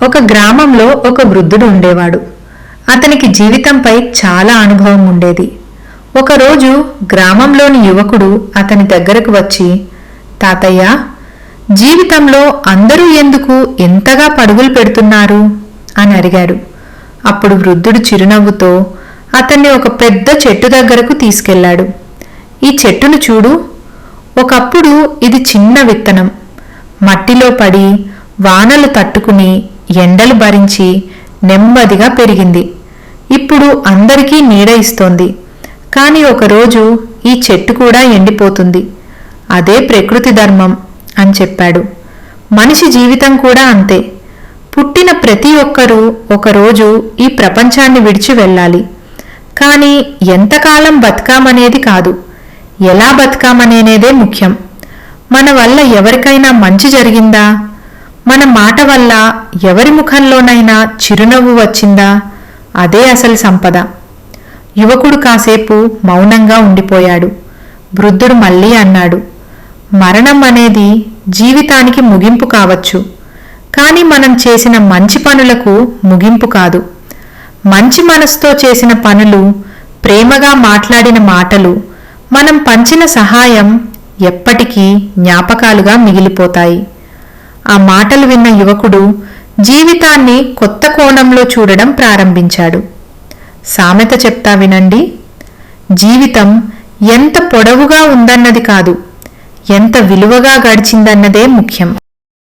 ఒక గ్రామంలో ఒక వృద్ధుడు ఉండేవాడు. అతనికి జీవితంపై చాలా అనుభవం ఉండేది. ఒకరోజు గ్రామంలోని యువకుడు అతని దగ్గరకు వచ్చి, తాతయ్య, జీవితంలో అందరూ ఎందుకు ఎంతగా పరుగులు పెడుతున్నారు అని అడిగాడు. అప్పుడు వృద్ధుడు చిరునవ్వుతో అతన్ని ఒక పెద్ద చెట్టు దగ్గరకు తీసుకెళ్లాడు. ఈ చెట్టును చూడు, ఒకప్పుడు ఇది చిన్న విత్తనం. మట్టిలో పడి వానలు తట్టుకుని ఎండలు భరించి నెమ్మదిగా పెరిగింది. ఇప్పుడు అందరికీ నీడ ఇస్తోంది. కానీ ఒకరోజు ఈ చెట్టు కూడా ఎండిపోతుంది. అదే ప్రకృతి ధర్మం అని చెప్పాడు. మనిషి జీవితం కూడా అంతే. పుట్టిన ప్రతి ఒక్కరూ ఒకరోజు ఈ ప్రపంచాన్ని విడిచి వెళ్ళాలి. కానీ ఎంతకాలం బతకామనేది కాదు, ఎలా బతకామనేదే ముఖ్యం. మన వల్ల ఎవరికైనా మంచి జరిగిందా? మన మాట వల్ల ఎవరి ముఖంలోనైనా చిరునవ్వు వచ్చిందా? అదే అసలు సంపద. యువకుడు కాసేపు మౌనంగా ఉండిపోయాడు. వృద్ధుడు మళ్ళీ అన్నాడు, మరణం అనేది జీవితానికి ముగింపు కావచ్చు, కానీ మనం చేసిన మంచి పనులకు ముగింపు కాదు. మంచి మనసుతో చేసిన పనులు, ప్రేమగా మాట్లాడిన మాటలు, మనం పంచిన సహాయం ఎప్పటికీ జ్ఞాపకాలుగా మిగిలిపోతాయి. ఆ మాటలు విన్న యువకుడు జీవితాన్ని కొత్త కోణంలో చూడడం ప్రారంభించాడు. సామెత చెప్తా వినండి, జీవితం ఎంత పొడవుగా ఉందన్నది కాదు, ఎంత విలువగా గడిచిందన్నదే ముఖ్యం.